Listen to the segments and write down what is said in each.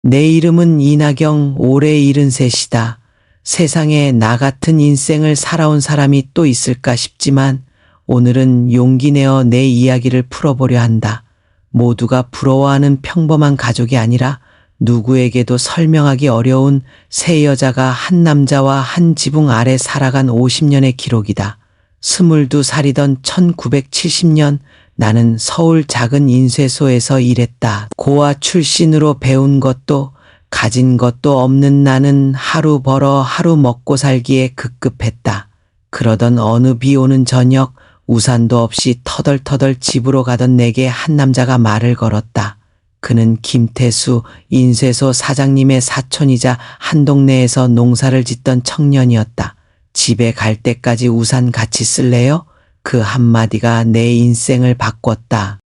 내 이름은 이나경, 올해 73이다. 세상에 나 같은 인생을 살아온 사람이 또 있을까 싶지만 오늘은 용기 내어 내 이야기를 풀어보려 한다. 모두가 부러워하는 평범한 가족이 아니라 누구에게도 설명하기 어려운 세 여자가 한 남자와 한 지붕 아래 살아간 50년의 기록이다. 22살이던 1970년 나는 서울 작은 인쇄소에서 일했다. 고아 출신으로 배운 것도 가진 것도 없는 나는 하루 벌어 하루 먹고 살기에 급급했다. 그러던 어느 비 오는 저녁 우산도 없이 터덜터덜 집으로 가던 내게 한 남자가 말을 걸었다. 그는 김태수 인쇄소 사장님의 사촌이자 한 동네에서 농사를 짓던 청년이었다. 집에 갈 때까지 우산 같이 쓸래요? 그 한마디가 내 인생을 바꿨다.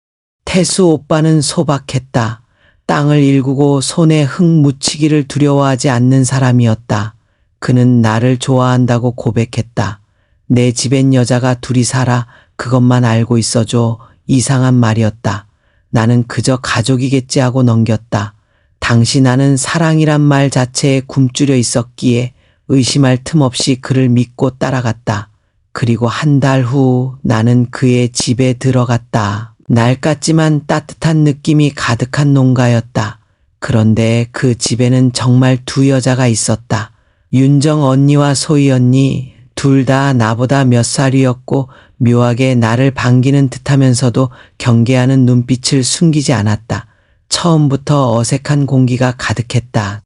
태수 오빠는 소박했다. 땅을 일구고 손에 흙 묻히기를 두려워하지 않는 사람이었다. 그는 나를 좋아한다고 고백했다. 내 집엔 여자가 둘이 살아. 그것만 알고 있어줘. 이상한 말이었다. 나는 그저 가족이겠지 하고 넘겼다. 당시 나는 사랑이란 말 자체에 굶주려 있었기에 의심할 틈 없이 그를 믿고 따라갔다. 그리고 한 달 후 나는 그의 집에 들어갔다. 낡았지만 따뜻한 느낌이 가득한 농가였다. 그런데 그 집에는 정말 두 여자가 있었다. 윤정 언니와 소희 언니, 둘 다 나보다 몇 살이었고 묘하게 나를 반기는 듯하면서도 경계하는 눈빛을 숨기지 않았다. 처음부터 어색한 공기가 가득했다.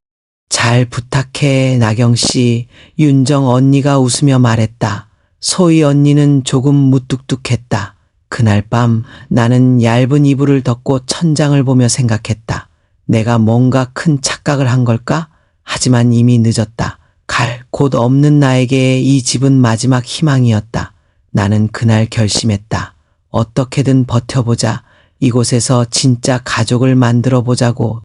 잘 부탁해, 나경씨. 윤정 언니가 웃으며 말했다. 소희 언니는 조금 무뚝뚝했다. 그날 밤 나는 얇은 이불을 덮고 천장을 보며 생각했다. 내가 뭔가 큰 착각을 한 걸까? 하지만 이미 늦었다. 갈 곳 없는 나에게 이 집은 마지막 희망이었다. 나는 그날 결심했다. 어떻게든 버텨보자. 이곳에서 진짜 가족을 만들어 보자고.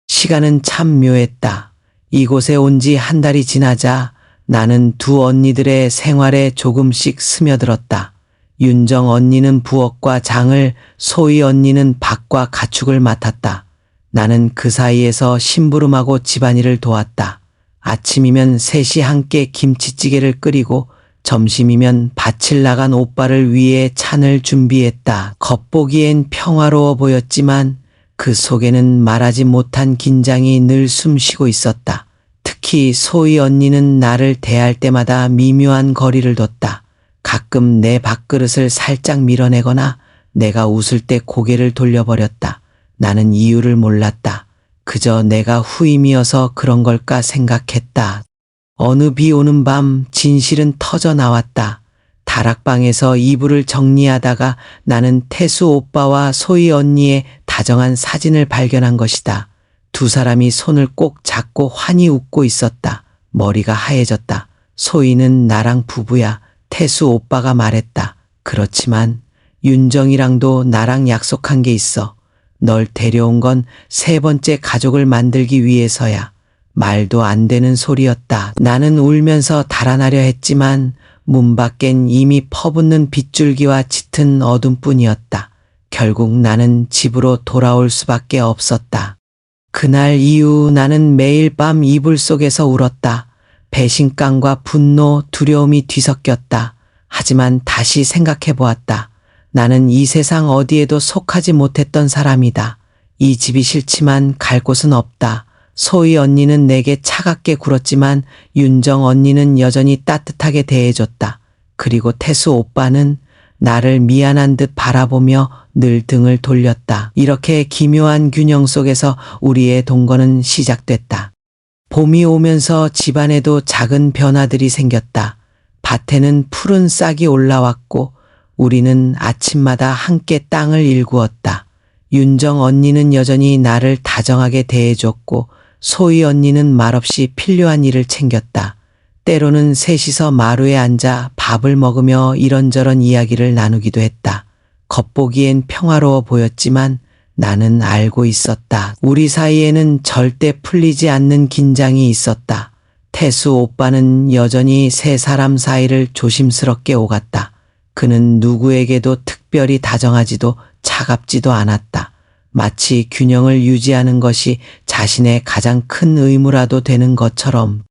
시간은 참 묘했다. 이곳에 온 지 한 달이 지나자 나는 두 언니들의 생활에 조금씩 스며들었다. 윤정 언니는 부엌과 장을, 소희 언니는 밭과 가축을 맡았다. 나는 그 사이에서 심부름하고 집안일을 도왔다. 아침이면 셋이 함께 김치찌개를 끓이고 점심이면 밭을 나간 오빠를 위해 찬을 준비했다. 겉보기엔 평화로워 보였지만 그 속에는 말하지 못한 긴장이 늘 숨쉬고 있었다. 특히 소희 언니는 나를 대할 때마다 미묘한 거리를 뒀다. 가끔 내 밥그릇을 살짝 밀어내거나 내가 웃을 때 고개를 돌려버렸다. 나는 이유를 몰랐다. 그저 내가 후임이어서 그런 걸까 생각했다. 어느 비 오는 밤 진실은 터져 나왔다. 다락방에서 이불을 정리하다가 나는 태수 오빠와 소희 언니의 다정한 사진을 발견한 것이다. 두 사람이 손을 꼭 잡고 환히 웃고 있었다. 머리가 하얘졌다. 소희는 나랑 부부야. 태수 오빠가 말했다. 그렇지만 윤정이랑도 나랑 약속한 게 있어. 널 데려온 건 세 번째 가족을 만들기 위해서야. 말도 안 되는 소리였다. 나는 울면서 달아나려 했지만 문 밖엔 이미 퍼붓는 빗줄기와 짙은 어둠뿐이었다. 결국 나는 집으로 돌아올 수밖에 없었다. 그날 이후 나는 매일 밤 이불 속에서 울었다. 배신감과 분노, 두려움이 뒤섞였다. 하지만 다시 생각해 보았다. 나는 이 세상 어디에도 속하지 못했던 사람이다. 이 집이 싫지만 갈 곳은 없다. 소희 언니는 내게 차갑게 굴었지만 윤정 언니는 여전히 따뜻하게 대해줬다. 그리고 태수 오빠는 나를 미안한 듯 바라보며 늘 등을 돌렸다. 이렇게 기묘한 균형 속에서 우리의 동거는 시작됐다. 봄이 오면서 집안에도 작은 변화들이 생겼다. 밭에는 푸른 싹이 올라왔고 우리는 아침마다 함께 땅을 일구었다. 윤정 언니는 여전히 나를 다정하게 대해줬고 소희 언니는 말없이 필요한 일을 챙겼다. 때로는 셋이서 마루에 앉아 밥을 먹으며 이런저런 이야기를 나누기도 했다. 겉보기엔 평화로워 보였지만 나는 알고 있었다. 우리 사이에는 절대 풀리지 않는 긴장이 있었다. 태수 오빠는 여전히 세 사람 사이를 조심스럽게 오갔다. 그는 누구에게도 특별히 다정하지도 차갑지도 않았다. 마치 균형을 유지하는 것이 자신의 가장 큰 의무라도 되는 것처럼.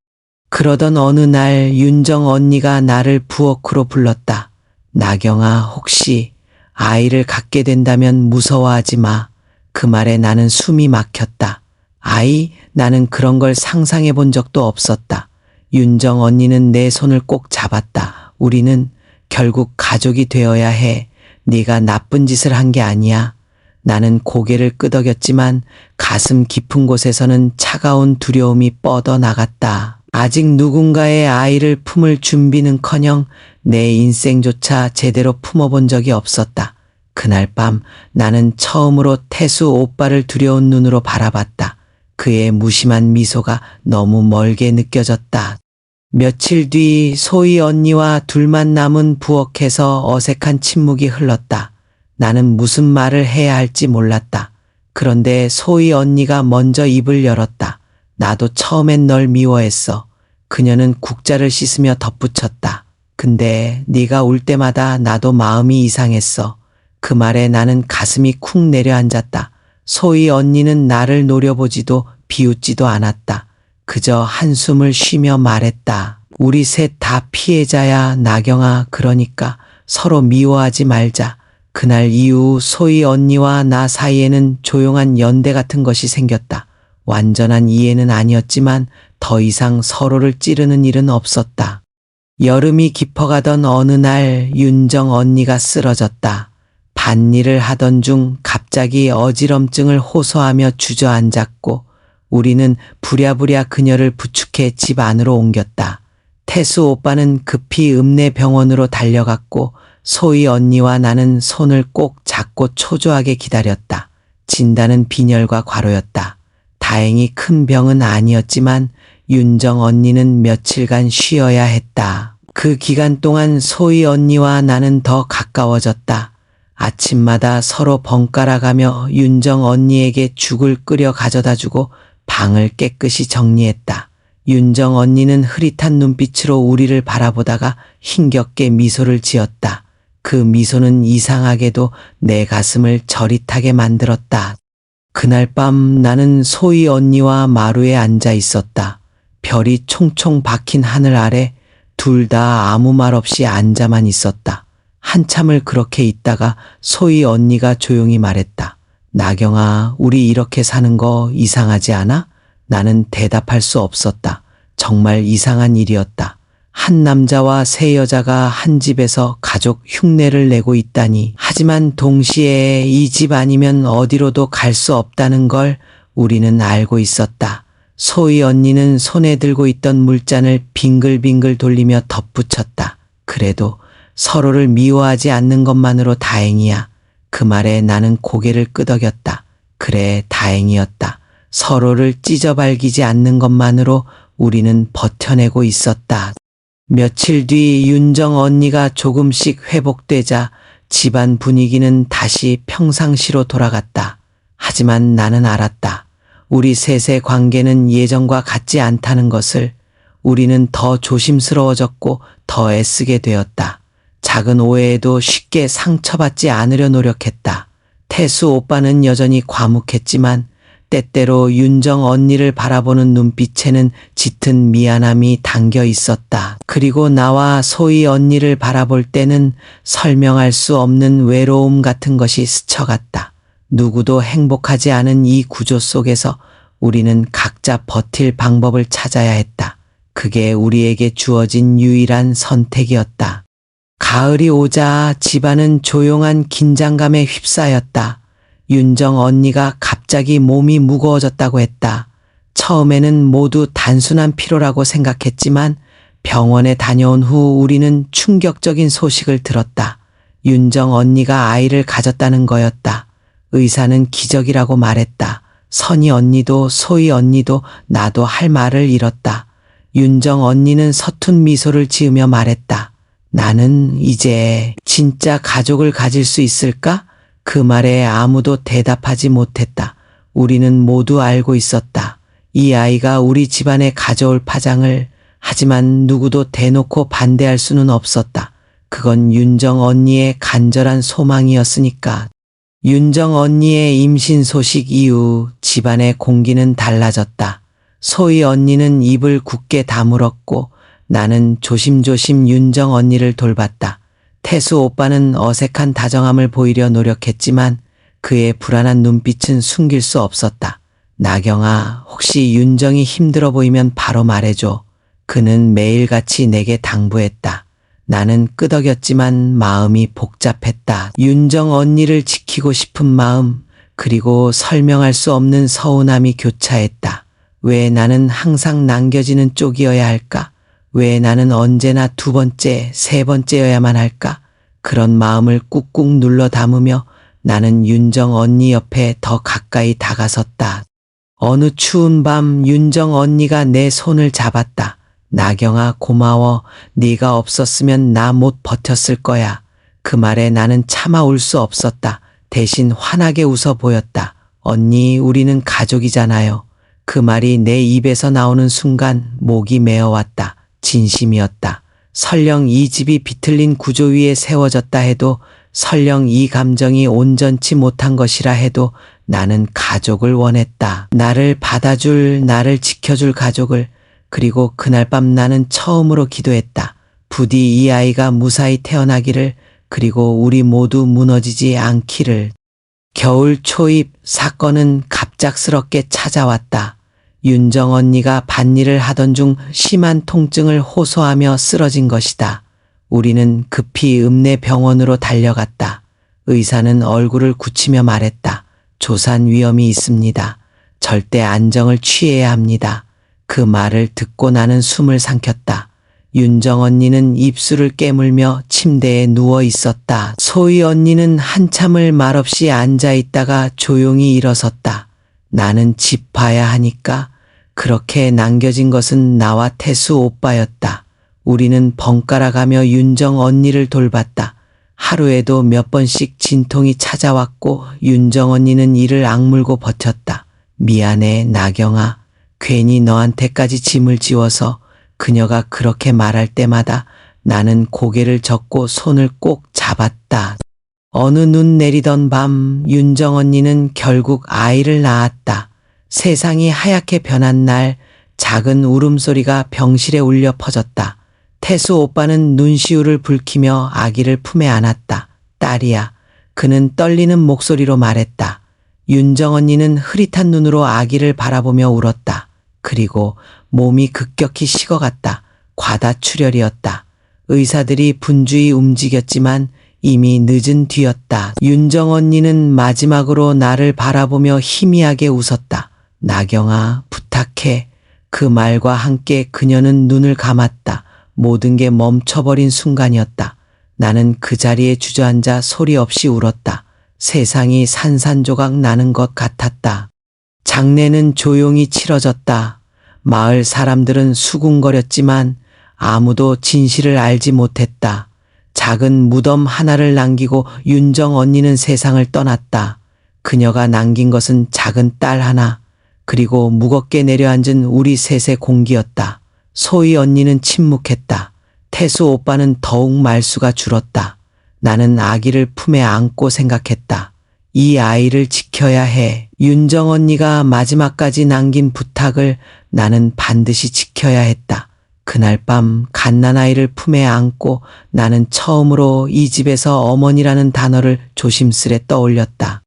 그러던 어느 날 윤정 언니가 나를 부엌으로 불렀다. 나경아, 혹시 아이를 갖게 된다면 무서워하지 마. 그 말에 나는 숨이 막혔다. 아이? 나는 그런 걸 상상해 본 적도 없었다. 윤정 언니는 내 손을 꼭 잡았다. 우리는 결국 가족이 되어야 해. 네가 나쁜 짓을 한 게 아니야. 나는 고개를 끄덕였지만 가슴 깊은 곳에서는 차가운 두려움이 뻗어나갔다. 아직 누군가의 아이를 품을 준비는커녕 내 인생조차 제대로 품어본 적이 없었다. 그날 밤 나는 처음으로 태수 오빠를 두려운 눈으로 바라봤다. 그의 무심한 미소가 너무 멀게 느껴졌다. 며칠 뒤 소희 언니와 둘만 남은 부엌에서 어색한 침묵이 흘렀다. 나는 무슨 말을 해야 할지 몰랐다. 그런데 소희 언니가 먼저 입을 열었다. 나도 처음엔 널 미워했어. 그녀는 국자를 씻으며 덧붙였다. 근데 네가 울 때마다 나도 마음이 이상했어. 그 말에 나는 가슴이 쿵 내려앉았다. 소희 언니는 나를 노려보지도 비웃지도 않았다. 그저 한숨을 쉬며 말했다. 우리 셋 다 피해자야, 나경아. 그러니까 서로 미워하지 말자. 그날 이후 소희 언니와 나 사이에는 조용한 연대 같은 것이 생겼다. 완전한 이해는 아니었지만 더 이상 서로를 찌르는 일은 없었다. 여름이 깊어가던 어느 날 윤정 언니가 쓰러졌다. 밭일을 하던 중 갑자기 어지럼증을 호소하며 주저앉았고 우리는 부랴부랴 그녀를 부축해 집 안으로 옮겼다. 태수 오빠는 급히 읍내병원으로 달려갔고 소희 언니와 나는 손을 꼭 잡고 초조하게 기다렸다. 진단은 빈혈과 과로였다. 다행히 큰 병은 아니었지만 윤정 언니는 며칠간 쉬어야 했다. 그 기간 동안 소희 언니와 나는 더 가까워졌다. 아침마다 서로 번갈아가며 윤정 언니에게 죽을 끓여 가져다주고 방을 깨끗이 정리했다. 윤정 언니는 흐릿한 눈빛으로 우리를 바라보다가 힘겹게 미소를 지었다. 그 미소는 이상하게도 내 가슴을 저릿하게 만들었다. 그날 밤 나는 소희 언니와 마루에 앉아 있었다. 별이 총총 박힌 하늘 아래 둘 다 아무 말 없이 앉아만 있었다. 한참을 그렇게 있다가 소희 언니가 조용히 말했다. 나경아, 우리 이렇게 사는 거 이상하지 않아? 나는 대답할 수 없었다. 정말 이상한 일이었다. 한 남자와 세 여자가 한 집에서 가족 흉내를 내고 있다니. 하지만 동시에 이 집 아니면 어디로도 갈 수 없다는 걸 우리는 알고 있었다. 소희 언니는 손에 들고 있던 물잔을 빙글빙글 돌리며 덧붙였다. 그래도 서로를 미워하지 않는 것만으로 다행이야. 그 말에 나는 고개를 끄덕였다. 그래, 다행이었다. 서로를 찢어발기지 않는 것만으로 우리는 버텨내고 있었다. 며칠 뒤 윤정 언니가 조금씩 회복되자 집안 분위기는 다시 평상시로 돌아갔다. 하지만 나는 알았다. 우리 셋의 관계는 예전과 같지 않다는 것을. 우리는 더 조심스러워졌고 더 애쓰게 되었다. 작은 오해에도 쉽게 상처받지 않으려 노력했다. 태수 오빠는 여전히 과묵했지만 때때로 윤정 언니를 바라보는 눈빛에는 짙은 미안함이 담겨 있었다. 그리고 나와 소희 언니를 바라볼 때는 설명할 수 없는 외로움 같은 것이 스쳐갔다. 누구도 행복하지 않은 이 구조 속에서 우리는 각자 버틸 방법을 찾아야 했다. 그게 우리에게 주어진 유일한 선택이었다. 가을이 오자 집안은 조용한 긴장감에 휩싸였다. 윤정 언니가 갑자기 몸이 무거워졌다고 했다. 처음에는 모두 단순한 피로라고 생각했지만 병원에 다녀온 후 우리는 충격적인 소식을 들었다. 윤정 언니가 아이를 가졌다는 거였다. 의사는 기적이라고 말했다. 선희 언니도 소희 언니도 나도 할 말을 잃었다. 윤정 언니는 서툰 미소를 지으며 말했다. 나는 이제 진짜 가족을 가질 수 있을까? 그 말에 아무도 대답하지 못했다. 우리는 모두 알고 있었다. 이 아이가 우리 집안에 가져올 파장을. 하지만 누구도 대놓고 반대할 수는 없었다. 그건 윤정 언니의 간절한 소망이었으니까. 윤정 언니의 임신 소식 이후 집안의 공기는 달라졌다. 소희 언니는 입을 굳게 다물었고 나는 조심조심 윤정 언니를 돌봤다. 태수 오빠는 어색한 다정함을 보이려 노력했지만 그의 불안한 눈빛은 숨길 수 없었다. 나경아, 혹시 윤정이 힘들어 보이면 바로 말해줘. 그는 매일같이 내게 당부했다. 나는 끄덕였지만 마음이 복잡했다. 윤정 언니를 지키고 싶은 마음, 그리고 설명할 수 없는 서운함이 교차했다. 왜 나는 항상 남겨지는 쪽이어야 할까? 왜 나는 언제나 두 번째, 세 번째여야만 할까? 그런 마음을 꾹꾹 눌러 담으며 나는 윤정 언니 옆에 더 가까이 다가섰다. 어느 추운 밤 윤정 언니가 내 손을 잡았다. 나경아, 고마워. 네가 없었으면 나 못 버텼을 거야. 그 말에 나는 참아 울 수 없었다. 대신 환하게 웃어 보였다. 언니, 우리는 가족이잖아요. 그 말이 내 입에서 나오는 순간 목이 메어왔다. 진심이었다. 설령 이 집이 비틀린 구조 위에 세워졌다 해도, 설령 이 감정이 온전치 못한 것이라 해도 나는 가족을 원했다. 나를 받아줄, 나를 지켜줄 가족을. 그리고 그날 밤 나는 처음으로 기도했다. 부디 이 아이가 무사히 태어나기를, 그리고 우리 모두 무너지지 않기를. 겨울 초입, 사건은 갑작스럽게 찾아왔다. 윤정 언니가 밭일을 하던 중 심한 통증을 호소하며 쓰러진 것이다. 우리는 급히 읍내병원으로 달려갔다. 의사는 얼굴을 굳히며 말했다. 조산 위험이 있습니다. 절대 안정을 취해야 합니다. 그 말을 듣고 나는 숨을 삼켰다. 윤정 언니는 입술을 깨물며 침대에 누워 있었다. 소희 언니는 한참을 말없이 앉아 있다가 조용히 일어섰다. 나는 집 봐야 하니까. 그렇게 남겨진 것은 나와 태수 오빠였다. 우리는 번갈아 가며 윤정 언니를 돌봤다. 하루에도 몇 번씩 진통이 찾아왔고 윤정 언니는 이를 악물고 버텼다. 미안해, 나경아. 괜히 너한테까지 짐을 지워서. 그녀가 그렇게 말할 때마다 나는 고개를 젓고 손을 꼭 잡았다. 어느 눈 내리던 밤 윤정 언니는 결국 아이를 낳았다. 세상이 하얗게 변한 날 작은 울음소리가 병실에 울려 퍼졌다. 태수 오빠는 눈시울을 붉히며 아기를 품에 안았다. 딸이야. 그는 떨리는 목소리로 말했다. 윤정 언니는 흐릿한 눈으로 아기를 바라보며 울었다. 그리고 몸이 급격히 식어갔다. 과다출혈이었다. 의사들이 분주히 움직였지만 이미 늦은 뒤였다. 윤정 언니는 마지막으로 나를 바라보며 희미하게 웃었다. 나경아, 부탁해. 그 말과 함께 그녀는 눈을 감았다. 모든 게 멈춰버린 순간이었다. 나는 그 자리에 주저앉아 소리 없이 울었다. 세상이 산산조각 나는 것 같았다. 장례는 조용히 치러졌다. 마을 사람들은 수군거렸지만 아무도 진실을 알지 못했다. 작은 무덤 하나를 남기고 윤정 언니는 세상을 떠났다. 그녀가 남긴 것은 작은 딸 하나, 그리고 무겁게 내려앉은 우리 셋의 공기였다. 소희 언니는 침묵했다. 태수 오빠는 더욱 말수가 줄었다. 나는 아기를 품에 안고 생각했다. 이 아이를 지켜야 해. 윤정 언니가 마지막까지 남긴 부탁을 나는 반드시 지켜야 했다. 그날 밤 갓난아이를 품에 안고 나는 처음으로 이 집에서 어머니라는 단어를 조심스레 떠올렸다.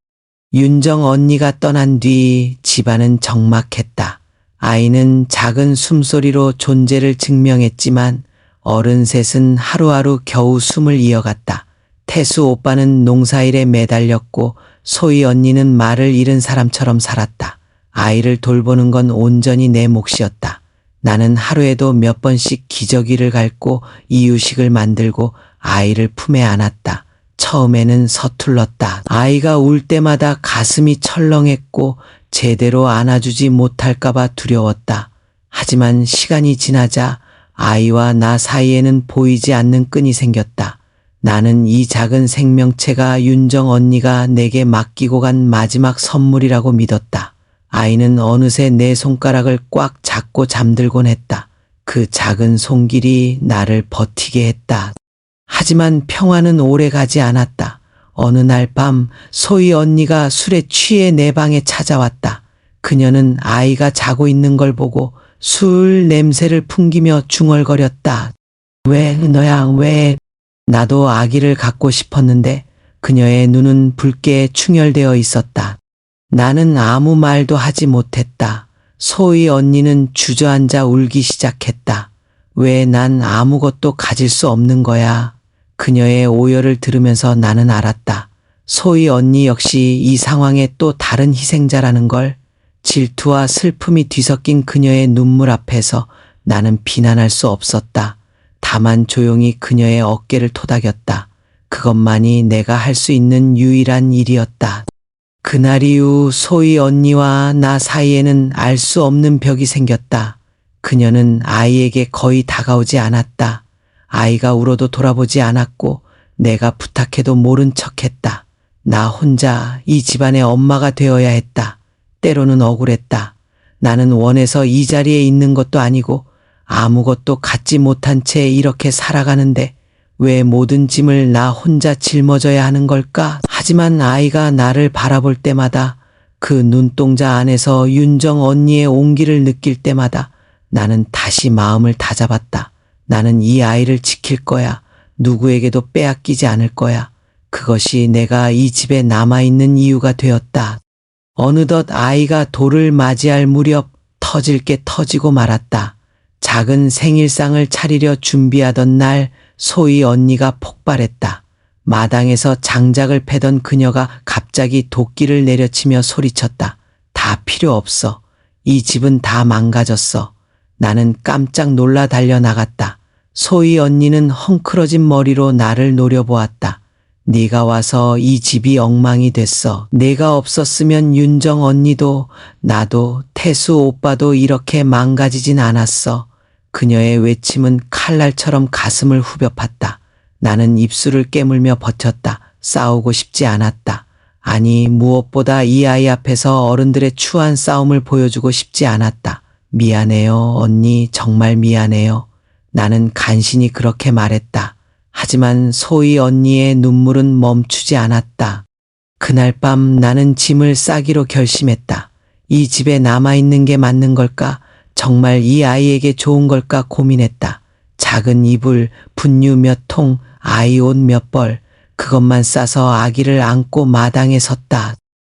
윤정 언니가 떠난 뒤 집안은 적막했다. 아이는 작은 숨소리로 존재를 증명했지만 어른 셋은 하루하루 겨우 숨을 이어갔다. 태수 오빠는 농사일에 매달렸고 소희 언니는 말을 잃은 사람처럼 살았다. 아이를 돌보는 건 온전히 내 몫이었다. 나는 하루에도 몇 번씩 기저귀를 갈고 이유식을 만들고 아이를 품에 안았다. 처음에는 서툴렀다. 아이가 울 때마다 가슴이 철렁했고 제대로 안아주지 못할까봐 두려웠다. 하지만 시간이 지나자 아이와 나 사이에는 보이지 않는 끈이 생겼다. 나는 이 작은 생명체가 윤정 언니가 내게 맡기고 간 마지막 선물이라고 믿었다. 아이는 어느새 내 손가락을 꽉 잡고 잠들곤 했다. 그 작은 손길이 나를 버티게 했다. 하지만 평화는 오래 가지 않았다. 어느 날 밤 소희 언니가 술에 취해 내 방에 찾아왔다. 그녀는 아이가 자고 있는 걸 보고 술 냄새를 풍기며 중얼거렸다. 왜 너야 왜? 나도 아기를 갖고 싶었는데 그녀의 눈은 붉게 충혈되어 있었다. 나는 아무 말도 하지 못했다. 소희 언니는 주저앉아 울기 시작했다. 왜 난 아무것도 가질 수 없는 거야? 그녀의 오열을 들으면서 나는 알았다. 소희 언니 역시 이 상황에 또 다른 희생자라는 걸. 질투와 슬픔이 뒤섞인 그녀의 눈물 앞에서 나는 비난할 수 없었다. 다만 조용히 그녀의 어깨를 토닥였다. 그것만이 내가 할 수 있는 유일한 일이었다. 그날 이후 소희 언니와 나 사이에는 알 수 없는 벽이 생겼다. 그녀는 아이에게 거의 다가오지 않았다. 아이가 울어도 돌아보지 않았고 내가 부탁해도 모른 척했다. 나 혼자 이 집안의 엄마가 되어야 했다. 때로는 억울했다. 나는 원해서 이 자리에 있는 것도 아니고 아무것도 갖지 못한 채 이렇게 살아가는데 왜 모든 짐을 나 혼자 짊어져야 하는 걸까? 하지만 아이가 나를 바라볼 때마다 그 눈동자 안에서 윤정 언니의 온기를 느낄 때마다 나는 다시 마음을 다잡았다. 나는 이 아이를 지킬 거야. 누구에게도 빼앗기지 않을 거야. 그것이 내가 이 집에 남아있는 이유가 되었다. 어느덧 아이가 돌을 맞이할 무렵 터질 게 터지고 말았다. 작은 생일상을 차리려 준비하던 날 소희 언니가 폭발했다. 마당에서 장작을 패던 그녀가 갑자기 도끼를 내려치며 소리쳤다. 다 필요 없어. 이 집은 다 망가졌어. 나는 깜짝 놀라 달려나갔다. 소희 언니는 헝클어진 머리로 나를 노려보았다. 네가 와서 이 집이 엉망이 됐어. 내가 없었으면 윤정 언니도 나도 태수 오빠도 이렇게 망가지진 않았어. 그녀의 외침은 칼날처럼 가슴을 후벼 팠다. 나는 입술을 깨물며 버텼다. 싸우고 싶지 않았다. 아니, 무엇보다 이 아이 앞에서 어른들의 추한 싸움을 보여주고 싶지 않았다. 미안해요, 언니. 정말 미안해요. 나는 간신히 그렇게 말했다. 하지만 소희 언니의 눈물은 멈추지 않았다. 그날 밤 나는 짐을 싸기로 결심했다. 이 집에 남아있는 게 맞는 걸까? 정말 이 아이에게 좋은 걸까 고민했다. 작은 이불, 분유 몇 통, 아이 옷 몇 벌, 그것만 싸서 아기를 안고 마당에 섰다.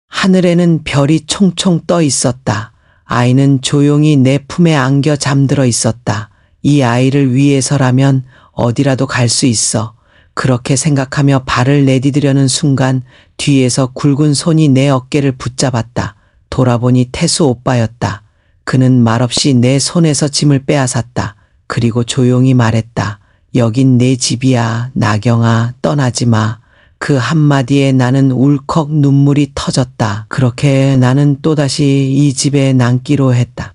하늘에는 별이 총총 떠 있었다. 아이는 조용히 내 품에 안겨 잠들어 있었다. 이 아이를 위해서라면 어디라도 갈 수 있어. 그렇게 생각하며 발을 내디디려는 순간 뒤에서 굵은 손이 내 어깨를 붙잡았다. 돌아보니 태수 오빠였다. 그는 말없이 내 손에서 짐을 빼앗았다. 그리고 조용히 말했다. 여긴 내 집이야. 나경아, 떠나지 마. 그 한마디에 나는 울컥 눈물이 터졌다. 그렇게 나는 또다시 이 집에 남기로 했다.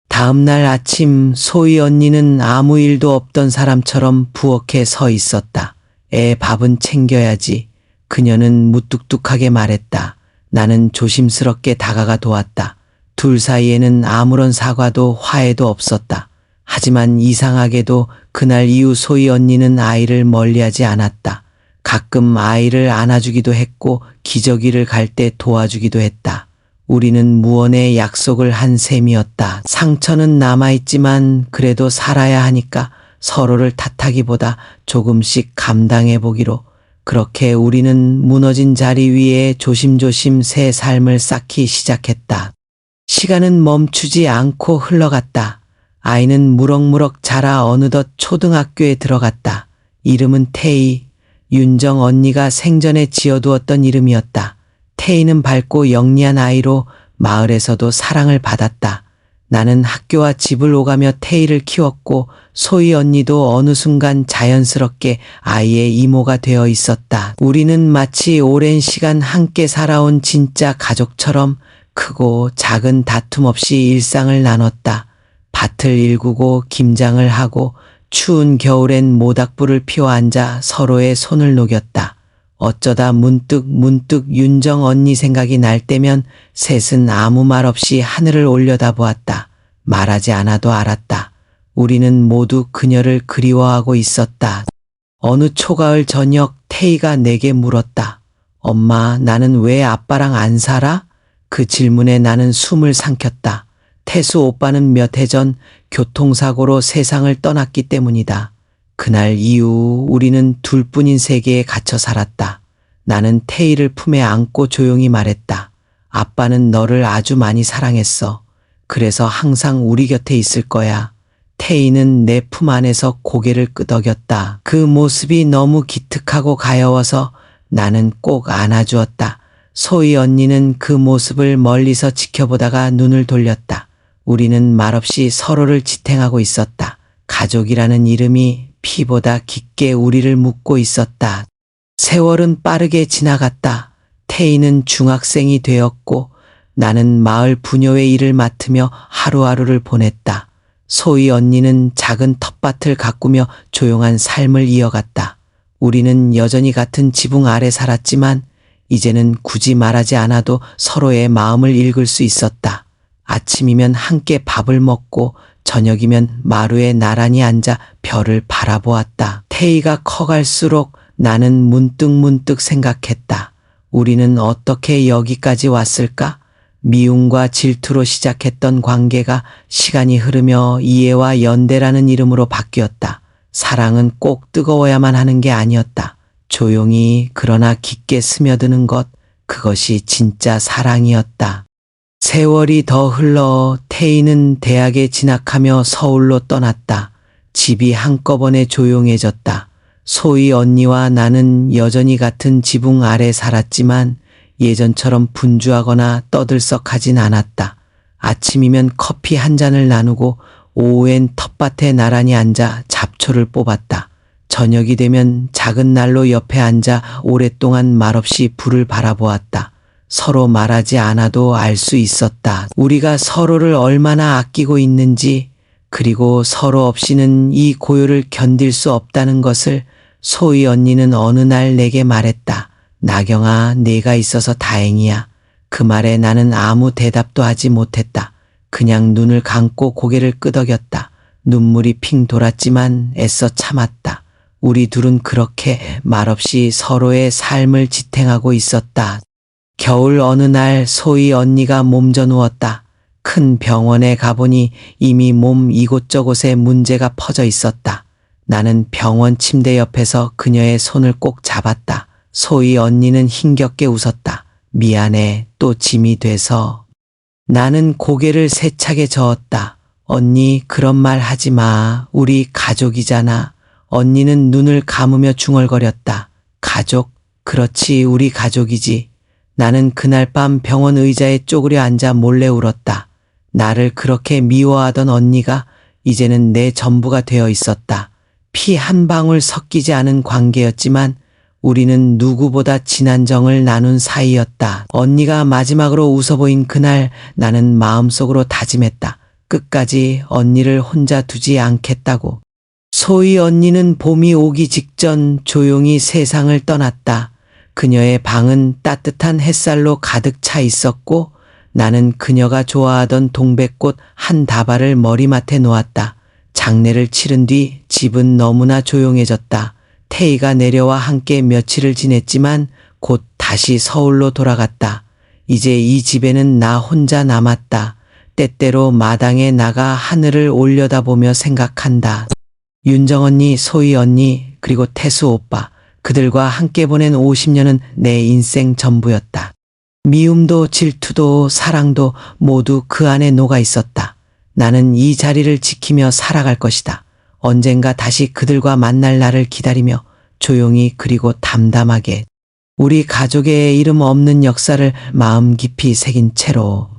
다음 날 아침 소희 언니는 아무 일도 없던 사람처럼 부엌에 서 있었다. 애 밥은 챙겨야지. 그녀는 무뚝뚝하게 말했다. 나는 조심스럽게 다가가 도왔다. 둘 사이에는 아무런 사과도 화해도 없었다. 하지만 이상하게도 그날 이후 소희 언니는 아이를 멀리하지 않았다. 가끔 아이를 안아주기도 했고 기저귀를 갈 때 도와주기도 했다. 우리는 무언의 약속을 한 셈이었다. 상처는 남아있지만 그래도 살아야 하니까 서로를 탓하기보다 조금씩 감당해 보기로. 그렇게 우리는 무너진 자리 위에 조심조심 새 삶을 쌓기 시작했다. 시간은 멈추지 않고 흘러갔다. 아이는 무럭무럭 자라 어느덧 초등학교에 들어갔다. 이름은 태희. 윤정 언니가 생전에 지어두었던 이름이었다. 태희는 밝고 영리한 아이로 마을에서도 사랑을 받았다. 나는 학교와 집을 오가며 태희를 키웠고 소희 언니도 어느 순간 자연스럽게 아이의 이모가 되어 있었다. 우리는 마치 오랜 시간 함께 살아온 진짜 가족처럼 크고 작은 다툼 없이 일상을 나눴다. 밭을 일구고 김장을 하고 추운 겨울엔 모닥불을 피워 앉아 서로의 손을 녹였다. 어쩌다 문득 윤정 언니 생각이 날 때면 셋은 아무 말 없이 하늘을 올려다보았다. 말하지 않아도 알았다. 우리는 모두 그녀를 그리워하고 있었다. 어느 초가을 저녁 태희가 내게 물었다. 엄마, 나는 왜 아빠랑 안 살아? 그 질문에 나는 숨을 삼켰다. 태수 오빠는 몇 해 전 교통사고로 세상을 떠났기 때문이다. 그날 이후 우리는 둘뿐인 세계에 갇혀 살았다. 나는 태희를 품에 안고 조용히 말했다. 아빠는 너를 아주 많이 사랑했어. 그래서 항상 우리 곁에 있을 거야. 태희는 내 품 안에서 고개를 끄덕였다. 그 모습이 너무 기특하고 가여워서 나는 꼭 안아주었다. 소희 언니는 그 모습을 멀리서 지켜보다가 눈을 돌렸다. 우리는 말없이 서로를 지탱하고 있었다. 가족이라는 이름이 피보다 깊게 우리를 묶고 있었다. 세월은 빠르게 지나갔다. 태희는 중학생이 되었고 나는 마을 부녀의 일을 맡으며 하루하루를 보냈다. 소희 언니는 작은 텃밭을 가꾸며 조용한 삶을 이어갔다. 우리는 여전히 같은 지붕 아래 살았지만 이제는 굳이 말하지 않아도 서로의 마음을 읽을 수 있었다. 아침이면 함께 밥을 먹고 저녁이면 마루에 나란히 앉아 별을 바라보았다. 태희가 커갈수록 나는 문득 생각했다. 우리는 어떻게 여기까지 왔을까? 미움과 질투로 시작했던 관계가 시간이 흐르며 이해와 연대라는 이름으로 바뀌었다. 사랑은 꼭 뜨거워야만 하는 게 아니었다. 조용히 그러나 깊게 스며드는 것, 그것이 진짜 사랑이었다. 세월이 더 흘러 태희는 대학에 진학하며 서울로 떠났다. 집이 한꺼번에 조용해졌다. 소희 언니와 나는 여전히 같은 지붕 아래 살았지만 예전처럼 분주하거나 떠들썩하진 않았다. 아침이면 커피 한 잔을 나누고 오후엔 텃밭에 나란히 앉아 잡초를 뽑았다. 저녁이 되면 작은 난로 옆에 앉아 오랫동안 말없이 불을 바라보았다. 서로 말하지 않아도 알 수 있었다. 우리가 서로를 얼마나 아끼고 있는지, 그리고 서로 없이는 이 고요를 견딜 수 없다는 것을 소희 언니는 어느 날 내게 말했다. 나경아, 내가 있어서 다행이야. 그 말에 나는 아무 대답도 하지 못했다. 그냥 눈을 감고 고개를 끄덕였다. 눈물이 핑 돌았지만 애써 참았다. 우리 둘은 그렇게 말없이 서로의 삶을 지탱하고 있었다. 겨울 어느 날 소희 언니가 몸져 누웠다. 큰 병원에 가보니 이미 몸 이곳저곳에 문제가 퍼져 있었다. 나는 병원 침대 옆에서 그녀의 손을 꼭 잡았다. 소희 언니는 힘겹게 웃었다. 미안해, 또 짐이 돼서. 나는 고개를 세차게 저었다. 언니, 그런 말 하지 마. 우리 가족이잖아. 언니는 눈을 감으며 중얼거렸다. 가족? 그렇지, 우리 가족이지. 나는 그날 밤 병원 의자에 쪼그려 앉아 몰래 울었다. 나를 그렇게 미워하던 언니가 이제는 내 전부가 되어 있었다. 피 한 방울 섞이지 않은 관계였지만 우리는 누구보다 진한 정을 나눈 사이였다. 언니가 마지막으로 웃어 보인 그날 나는 마음속으로 다짐했다. 끝까지 언니를 혼자 두지 않겠다고. 소희 언니는 봄이 오기 직전 조용히 세상을 떠났다. 그녀의 방은 따뜻한 햇살로 가득 차 있었고 나는 그녀가 좋아하던 동백꽃 한 다발을 머리맡에 놓았다. 장례를 치른 뒤 집은 너무나 조용해졌다. 태희가 내려와 함께 며칠을 지냈지만 곧 다시 서울로 돌아갔다. 이제 이 집에는 나 혼자 남았다. 때때로 마당에 나가 하늘을 올려다보며 생각한다. 윤정 언니, 소희 언니, 그리고 태수 오빠, 그들과 함께 보낸 50년은 내 인생 전부였다. 미움도 질투도 사랑도 모두 그 안에 녹아 있었다. 나는 이 자리를 지키며 살아갈 것이다. 언젠가 다시 그들과 만날 날을 기다리며 조용히 그리고 담담하게 우리 가족의 이름 없는 역사를 마음 깊이 새긴 채로